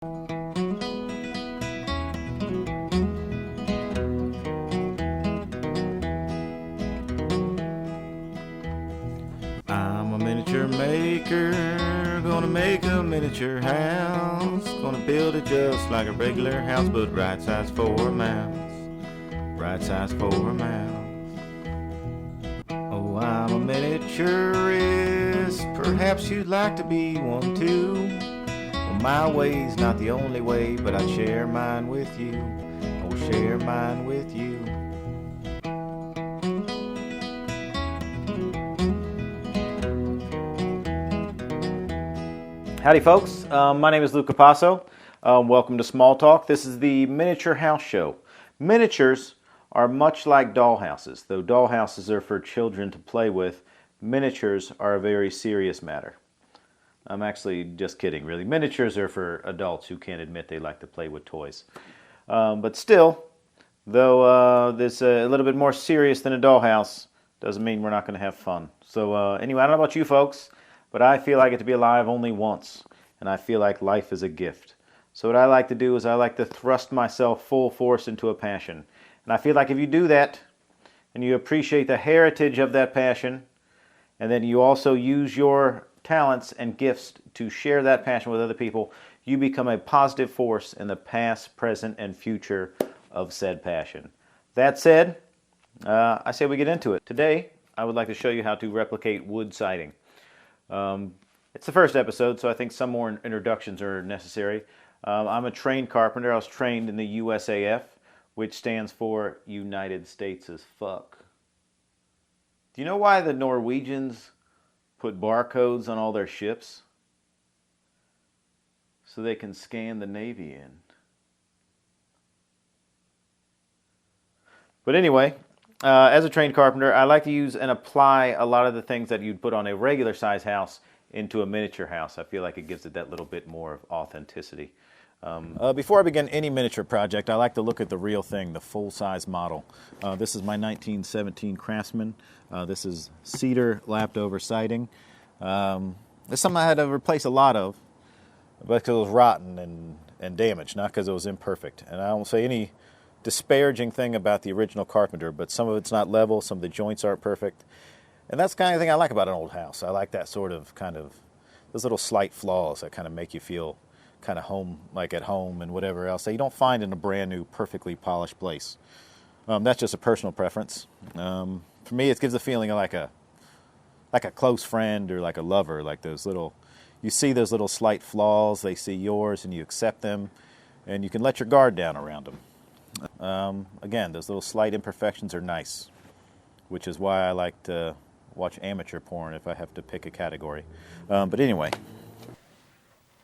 I'm a miniature maker, gonna make a miniature house, gonna build it just like a regular house, but right size for a mouse, right size for a mouse. Oh, I'm a miniaturist, perhaps you'd like to be one too. Well, my way's not the only way, but I'd share mine with you, oh, share mine with you. Howdy folks, my name is Luke Capasso. Welcome to Small Talk. This is the Miniature House Show. Miniatures are much like dollhouses. Though dollhouses are for children to play with, miniatures are a very serious matter. I'm actually just kidding, really. Miniatures are for adults who can't admit they like to play with toys. But still, though this a little bit more serious than a dollhouse, doesn't mean we're not going to have fun. So anyway, I don't know about you folks, but I feel I get to be alive only once, and I feel like life is a gift. So what I like to do is I like to thrust myself full force into a passion. And I feel like if you do that, and you appreciate the heritage of that passion, and then you also use your talents and gifts to share that passion with other people, you become a positive force in the past, present, and future of said passion. That said, I say we get into it. Today, I would like to show you how to replicate wood siding. It's the first episode, so I think some more introductions are necessary. I'm a trained carpenter. I was trained in the USAF, which stands for United States as fuck. Do you know why the Norwegians put barcodes on all their ships? So they can scan the Navy in. But anyway, as a trained carpenter, I like to use and apply a lot of the things that you'd put on a regular size house into a miniature house. I feel like it gives it that little bit more of authenticity. Before I begin any miniature project, I like to look at the real thing, the full-size model. This is my 1917 Craftsman. This is Cedar lapped-over siding. This is something I had to replace a lot of, but because it was rotten and damaged, not because it was imperfect. And I won't say any disparaging thing about the original carpenter, but some of it's not level, some of the joints aren't perfect. And that's the kind of thing I like about an old house. I like that sort of those little slight flaws that kind of make you feel kind of home, like at home and whatever else that you don't find in a brand new, perfectly polished place. That's just a personal preference. For me, it gives a feeling of like a close friend or like a lover, like you see those little slight flaws, they see yours and you accept them, and you can let your guard down around them. Again, those little slight imperfections are nice, which is why I like to watch amateur porn if I have to pick a category. But anyway.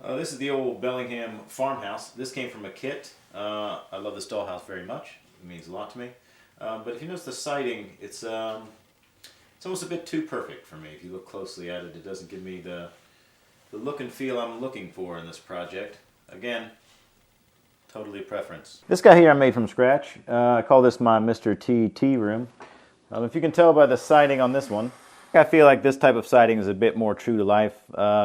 This is the old Bellingham farmhouse. This came from a kit. I love this dollhouse very much. It means a lot to me. But if you notice the siding, it's almost a bit too perfect for me. If you look closely at it, it doesn't give me the look and feel I'm looking for in this project. Again, totally preference. This guy here I made from scratch. I call this my Mr. T tea room. If you can tell by the siding on this one, I feel like this type of siding is a bit more true to life.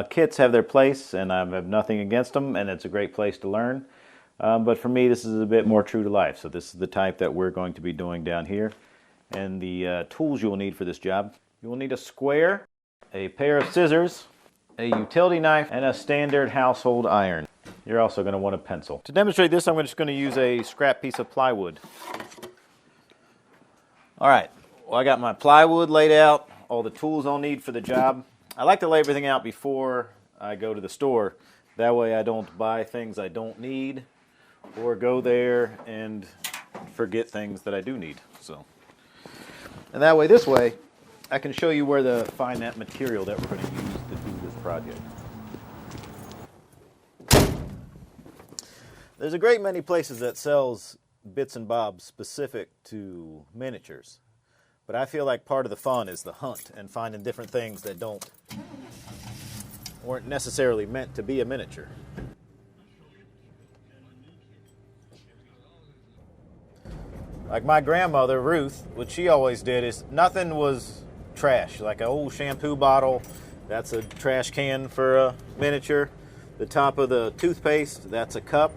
Kits have their place, and I have nothing against them, and it's a great place to learn. But for me, this is a bit more true to life. So this is the type that we're going to be doing down here. And the tools you will need for this job. You will need a square, a pair of scissors, a utility knife, and a standard household iron. You're also going to want a pencil. To demonstrate this, I'm just going to use a scrap piece of plywood. All right, well, I got my plywood laid out, all the tools I'll need for the job. I like to lay everything out before I go to the store. That way I don't buy things I don't need or go there and forget things that I do need. And that way, this way, I can show you where to find that material that we're going to use to do this project. There's a great many places that sells bits and bobs specific to miniatures. But I feel like part of the fun is the hunt and finding different things that weren't necessarily meant to be a miniature. Like my grandmother, Ruth, what she always did is nothing was trash. Like an old shampoo bottle, that's a trash can for a miniature. the top of the toothpaste, that's a cup.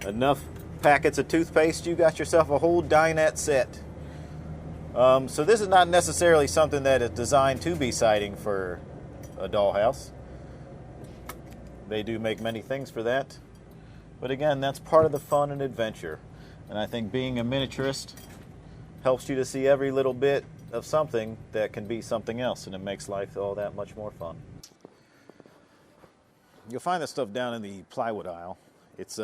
Enough packets of toothpaste, you got yourself a whole dinette set. So this is not necessarily something that is designed to be siding for a dollhouse. They do make many things for that. But again, that's part of the fun and adventure. And I think being a miniaturist helps you to see every little bit of something that can be something else, and it makes life all that much more fun. You'll find this stuff down in the plywood aisle. It's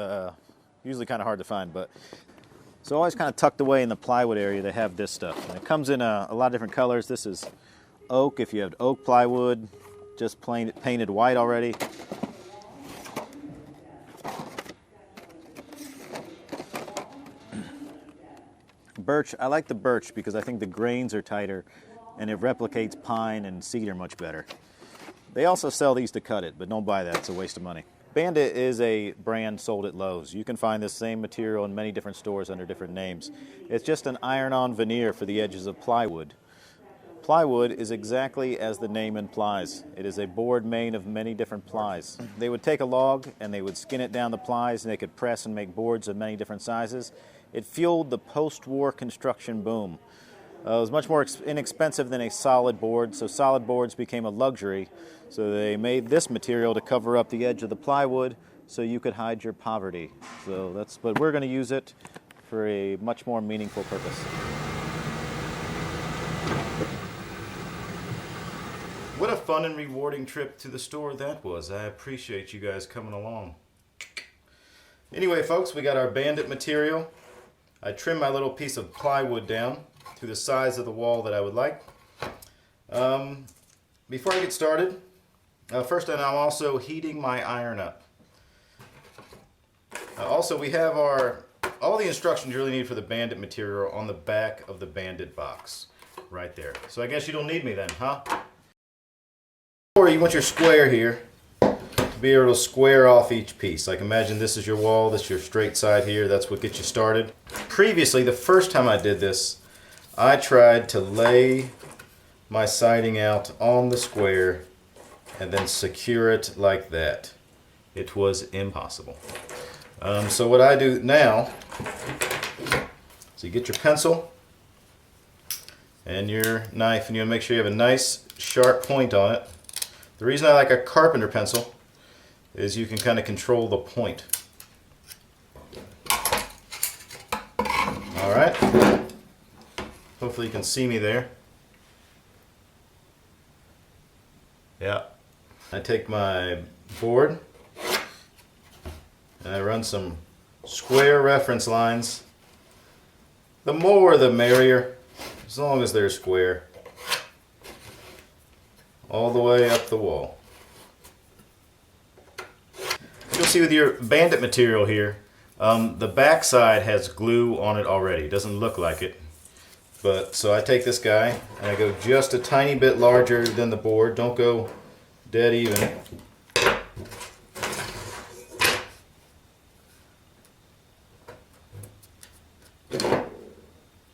usually kind of hard to find, but so always kind of tucked away in the plywood area they have this stuff. And it comes in a lot of different colors. This is oak, if you have oak plywood, just plain painted white already. Birch, I like the birch because I think the grains are tighter and it replicates pine and cedar much better. They also sell these to cut it, but don't buy that, it's a waste of money. Bandit is a brand sold at Lowe's. You can find this same material in many different stores under different names. It's just an iron-on veneer for the edges of plywood. Plywood is exactly as the name implies. It is a board made of many different plies. They would take a log and they would skin it down the plies and they could press and make boards of many different sizes. It fueled the post-war construction boom. It was much more inexpensive than a solid board, so solid boards became a luxury. So they made this material to cover up the edge of the plywood so you could hide your poverty. But we're going to use it for a much more meaningful purpose. What a fun and rewarding trip to the store that was. I appreciate you guys coming along. Anyway, folks, we got our Bandit material. I trimmed my little piece of plywood down to the size of the wall that I would like. Before I get started, first I'm also heating my iron up. Also, we have all the instructions you really need for the Bandit material on the back of the Bandit box, right there. So I guess you don't need me then, huh? Or you want your square here to be able to square off each piece. Like imagine this is your wall, this is your straight side here, that's what gets you started. Previously, the first time I did this, I tried to lay my siding out on the square and then secure it like that. It was impossible. So what I do now, so you get your pencil and your knife and you make sure you have a nice sharp point on it. The reason I like a carpenter pencil is you can kind of control the point. Alright, hopefully you can see me there. Yeah. I take my board and I run some square reference lines. The more the merrier, as long as they're square. All the way up the wall. You'll see with your Bandit material here, the back side has glue on it already. It doesn't look like it. But so I take this guy and I go just a tiny bit larger than the board. Don't go dead even.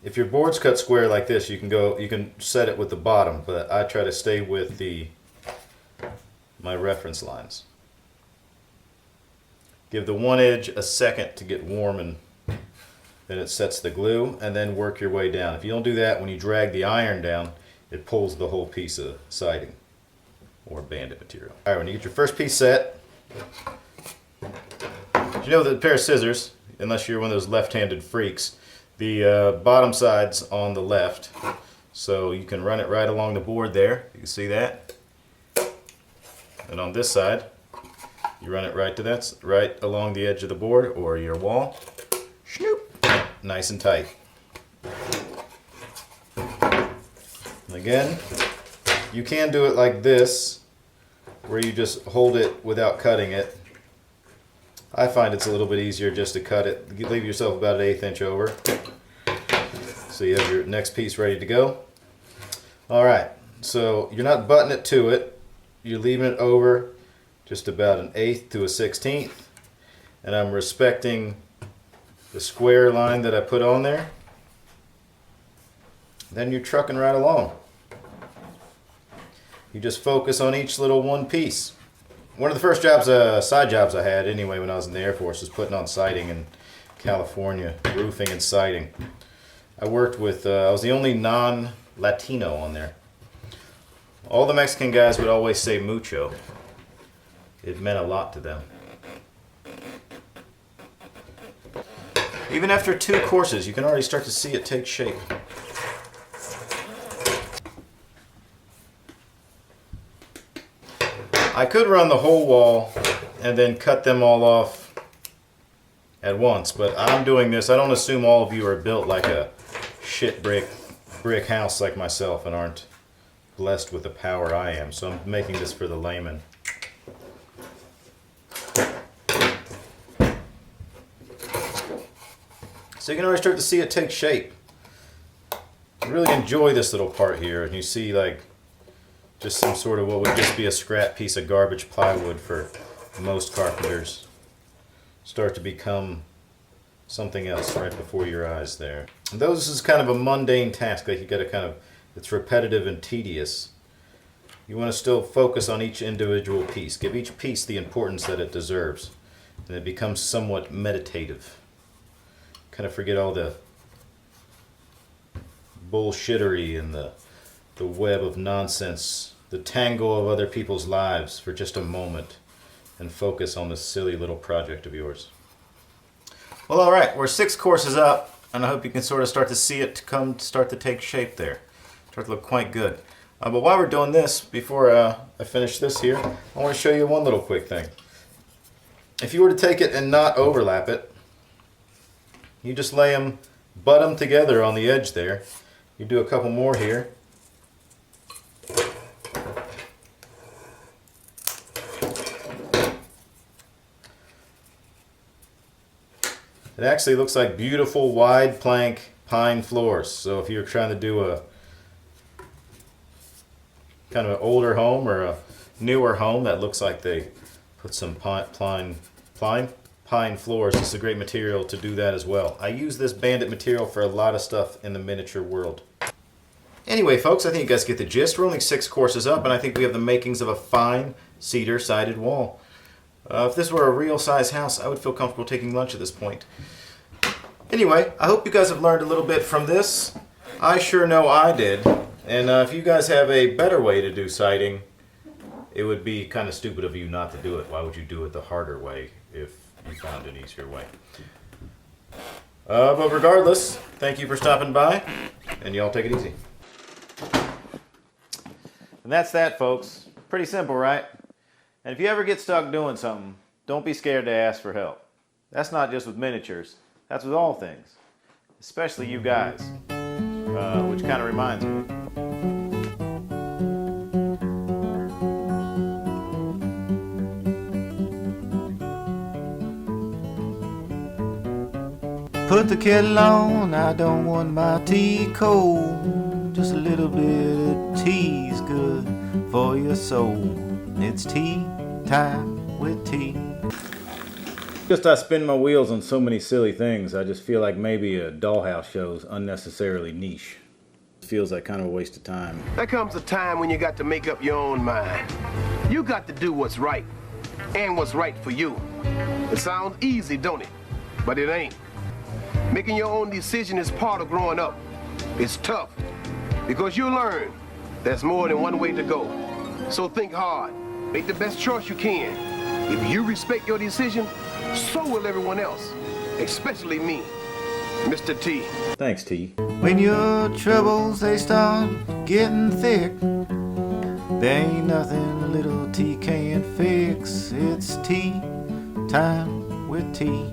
If your board's cut square like this, you can set it with the bottom, but I try to stay with my reference lines. Give the one edge a second to get warm and then it sets the glue, and then work your way down. If you don't do that, when you drag the iron down, it pulls the whole piece of siding or Bandit material. All right, when you get your first piece set, you know with a pair of scissors, unless you're one of those left-handed freaks, the bottom side's on the left, so you can run it right along the board there. You can see that. And on this side, you run it right along the edge of the board or your wall. Snoop! Nice and tight. And again, you can do it like this, where you just hold it without cutting it. I find it's a little bit easier just to cut it. You leave yourself about an 1/8 inch over. So you have your next piece ready to go. Alright, so you're not butting it to it. You're leaving it over just about an 1/8 to a 1/16. And I'm respecting the square line that I put on there. Then you're trucking right along. You just focus on each little one piece. One of the first jobs, side jobs I had anyway when I was in the Air Force was putting on siding in California, roofing and siding. I worked with, I was the only non-Latino on there. All the Mexican guys would always say mucho. It meant a lot to them. Even after 2 courses, you can already start to see it take shape. I could run the whole wall and then cut them all off at once, but I'm doing this. I don't assume all of you are built like a shit brick house like myself and aren't blessed with the power I am, so I'm making this for the layman. So you can already start to see it take shape. I really enjoy this little part here, and you see like just some sort of what would just be a scrap piece of garbage plywood for most carpenters start to become something else right before your eyes there. And though this is kind of a mundane task, like you got to kind of, it's repetitive and tedious, you want to still focus on each individual piece. Give each piece the importance that it deserves, and it becomes somewhat meditative. Kind of forget all the bullshittery and the web of nonsense, the tangle of other people's lives for just a moment, and focus on this silly little project of yours. Well, all right, we're 6 courses up, and I hope you can sort of start to see it start to take shape there. Start to look quite good. But while we're doing this, before I finish this here, I want to show you one little quick thing. If you were to take it and not overlap it, you just butt them together on the edge there. You do a couple more here. It actually looks like beautiful wide plank pine floors. So if you're trying to do a kind of an older home or a newer home that looks like they put some pine floors, this is a great material to do that as well. I use this Bandit material for a lot of stuff in the miniature world. Anyway, folks, I think you guys get the gist. We're only 6 courses up, and I think we have the makings of a fine cedar sided wall. If this were a real size house, I would feel comfortable taking lunch at this point. Anyway, I hope you guys have learned a little bit from this. I sure know I did. And if you guys have a better way to do siding, it would be kind of stupid of you not to do it. Why would you do it the harder way if you found an easier way? But regardless, thank you for stopping by, and y'all take it easy. And that's that, folks. Pretty simple, right? And if you ever get stuck doing something, don't be scared to ask for help. That's not just with miniatures. That's with all things. Especially you guys. Which kind of reminds me. Put the kettle on, I don't want my tea cold. Just a little bit of tea's good for your soul. It's tea time with tea. Just I spin my wheels on so many silly things, I just feel like maybe a dollhouse show's unnecessarily niche. It feels like kind of a waste of time. There comes a time when you got to make up your own mind. You got to do what's right, and what's right for you. It sounds easy, don't it? But it ain't. Making your own decision is part of growing up. It's tough, because you learn there's more than one way to go. So think hard. Make the best choice you can. If you respect your decision, so will everyone else, especially me, Mr. T. Thanks, T. When your troubles, they start getting thick, there ain't nothing little T can't fix. It's tea time with T.